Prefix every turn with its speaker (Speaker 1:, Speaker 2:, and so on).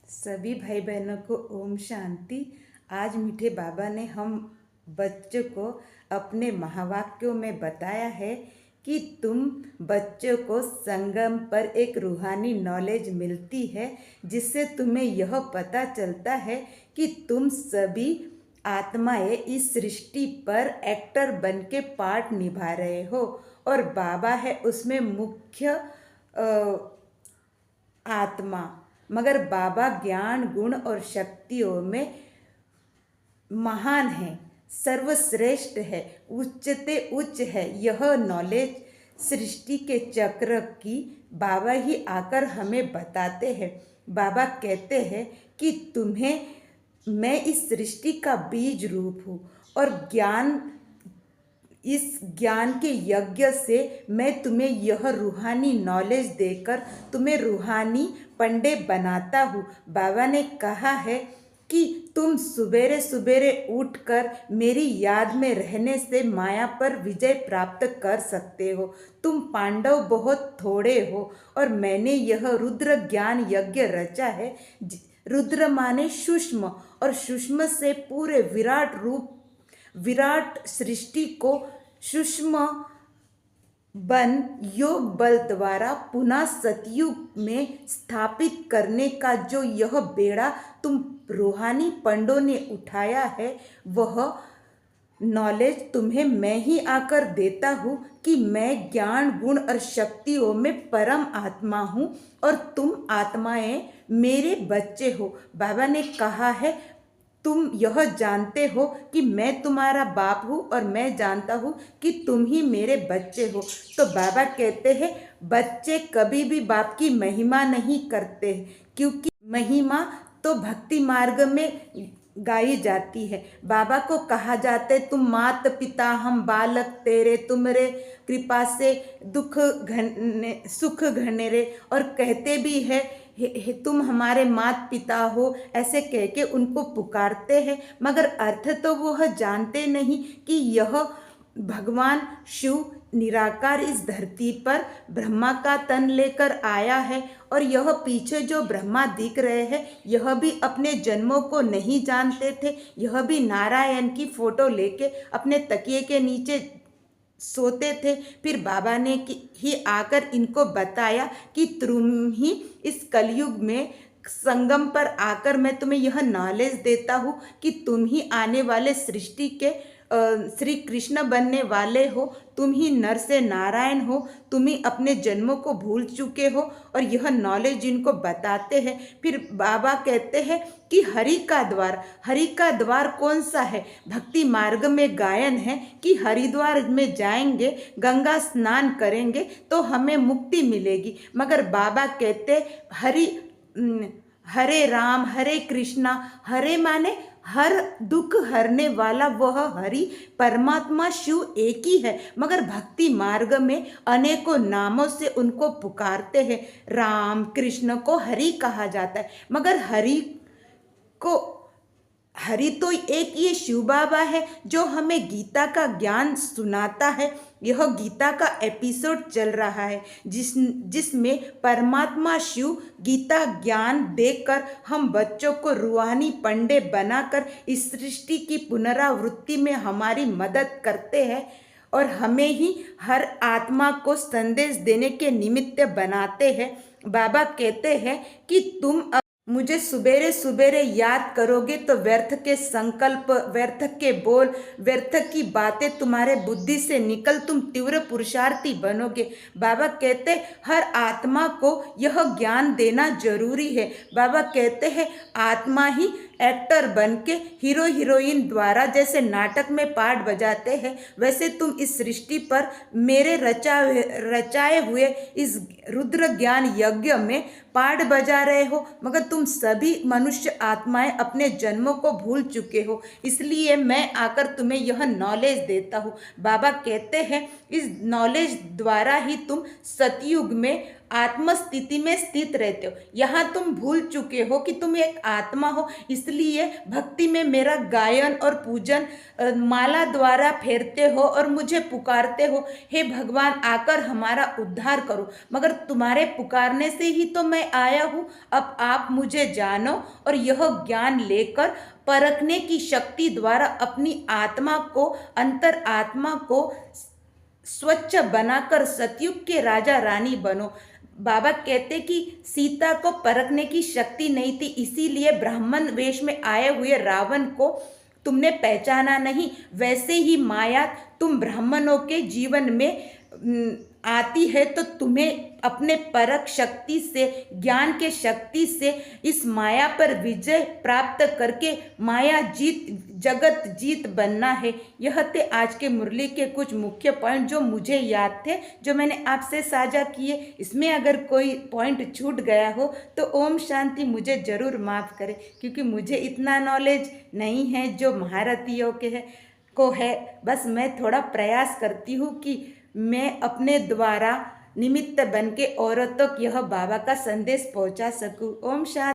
Speaker 1: सभी भाई बहनों को ओम शांति। आज मीठे बाबा ने हम बच्चों को अपने महावाक्यों में बताया है कि तुम बच्चों को संगम पर एक रूहानी नॉलेज मिलती है, जिससे तुम्हें यह पता चलता है कि तुम सभी आत्माएं इस सृष्टि पर एक्टर बन के पार्ट निभा रहे हो और बाबा है उसमें मुख्य आत्मा। मगर बाबा ज्ञान गुण और शक्तियों में महान है, सर्वश्रेष्ठ है, उच्चते उच्च है। यह नॉलेज सृष्टि के चक्र की बाबा ही आकर हमें बताते हैं। बाबा कहते हैं कि तुम्हें मैं इस सृष्टि का बीज रूप हूँ और इस ज्ञान के यज्ञ से मैं तुम्हें यह रूहानी नॉलेज देकर तुम्हें रूहानी पंडे बनाता हूँ। बाबा ने कहा है कि तुम सुबेरे सुबेरे उठकर मेरी याद में रहने से माया पर विजय प्राप्त कर सकते हो। तुम पांडव बहुत थोड़े हो और मैंने यह रुद्र ज्ञान यज्ञ रचा है। रुद्र माने सूक्ष्म और सूक्ष्म से पूरे विराट सृष्टि को सूक्ष्म बन योग बल द्वारा पुनः सतयुग में स्थापित करने का जो यह बेड़ा तुम रूहानी पंडों ने उठाया है, वह नॉलेज तुम्हें मैं ही आकर देता हूँ कि मैं ज्ञान गुण और शक्तियों में परम आत्मा हूँ और तुम आत्माएं मेरे बच्चे हो। बाबा ने कहा है तुम यह जानते हो कि मैं तुम्हारा बाप हूँ और मैं जानता हूँ कि तुम ही मेरे बच्चे हो। तो बाबा कहते हैं बच्चे कभी भी बाप की महिमा नहीं करते, क्योंकि महिमा तो भक्ति मार्ग में गाई जाती है। बाबा को कहा जाता है तुम मात पिता हम बालक तेरे, तुमरे कृपा से सुख घने रे। और कहते भी है तुम हमारे मात पिता हो, ऐसे कह के उनको पुकारते हैं। मगर अर्थ तो वह जानते नहीं कि यह भगवान शिव निराकार इस धरती पर ब्रह्मा का तन लेकर आया है और यह पीछे जो ब्रह्मा दिख रहे हैं यह भी अपने जन्मों को नहीं जानते थे। यह भी नारायण की फोटो लेके अपने तकिए के नीचे सोते थे। फिर बाबा ने ही आकर इनको बताया कि तुम ही इस कलयुग में संगम पर आकर मैं तुम्हें यह नॉलेज देता हूँ कि तुम ही आने वाले सृष्टि के श्री कृष्ण बनने वाले हो। तुम ही नर से नारायण हो, तुम ही अपने जन्मों को भूल चुके हो और यह नॉलेज इनको बताते हैं। फिर बाबा कहते हैं कि हरि का द्वार कौन सा है? भक्ति मार्ग में गायन है कि हरिद्वार में जाएंगे, गंगा स्नान करेंगे तो हमें मुक्ति मिलेगी। मगर बाबा कहते हरे राम हरे कृष्णा, हरे माने हर दुख हरने वाला वह हरि परमात्मा शिव एक ही है। मगर भक्ति मार्ग में अनेकों नामों से उनको पुकारते हैं। राम कृष्ण को हरि कहा जाता है, मगर हरि तो एक ये शिव बाबा है जो हमें गीता का ज्ञान सुनाता है। यह गीता का एपिसोड चल रहा है जिसमें परमात्मा शिव गीता ज्ञान देकर हम बच्चों को रूहानी पंडे बनाकर इस सृष्टि की पुनरावृत्ति में हमारी मदद करते हैं और हमें ही हर आत्मा को संदेश देने के निमित्त बनाते हैं। बाबा कहते हैं कि तुम मुझे सुबेरे सुबेरे याद करोगे तो व्यर्थ के संकल्प, व्यर्थ के बोल, व्यर्थ की बातें तुम्हारे बुद्धि से निकल तुम तीव्र पुरुषार्थी बनोगे। बाबा कहते हर आत्मा को यह ज्ञान देना जरूरी है। बाबा कहते हैं आत्मा ही एक्टर बन के हीरो हीरोइन द्वारा जैसे नाटक में पार्ट बजाते हैं, वैसे तुम इस सृष्टि पर मेरे रचाए हुए इस रुद्र ज्ञान यज्ञ में पार्ट बजा रहे हो। मगर तुम सभी मनुष्य आत्माएं अपने जन्मों को भूल चुके हो, इसलिए मैं आकर तुम्हें यह नॉलेज देता हूँ। बाबा कहते हैं इस नॉलेज द्वारा ही तुम सतयुग में आत्म स्थिति में स्थित रहते हो। यहाँ तुम भूल चुके हो कि तुम एक आत्मा हो, इसलिए भक्ति में मेरा गायन और पूजन माला द्वारा फेरते हो और मुझे पुकारते हो, हे भगवान आकर हमारा उद्धार करो। मगर तुम्हारे पुकारने से ही तो मैं आया हूँ। अब आप मुझे जानो और यह ज्ञान लेकर परखने की शक्ति द्वारा अपनी आत्मा को, अंतर आत्मा को स्वच्छ बनाकर सतयुग के राजा रानी बनो। बाबा कहते कि सीता को परखने की शक्ति नहीं थी, इसीलिए ब्राह्मण वेश में आए हुए रावण को तुमने पहचाना नहीं। वैसे ही माया तुम ब्राह्मणों के जीवन में आती है तो तुम्हें अपने परख शक्ति से, ज्ञान के शक्ति से इस माया पर विजय प्राप्त करके माया जीत, जगत जीत बनना है। यह थे आज के मुरली के कुछ मुख्य पॉइंट जो मुझे याद थे, जो मैंने आपसे साझा किए। इसमें अगर कोई पॉइंट छूट गया हो तो ओम शांति, मुझे ज़रूर माफ़ करें, क्योंकि मुझे इतना नॉलेज नहीं है जो महारथियों के को है। बस मैं थोड़ा प्रयास करती हूँ कि मैं अपने द्वारा निमित्त बन के औरतों तक यह बाबा का संदेश पहुंचा सकूं। ओम शांति।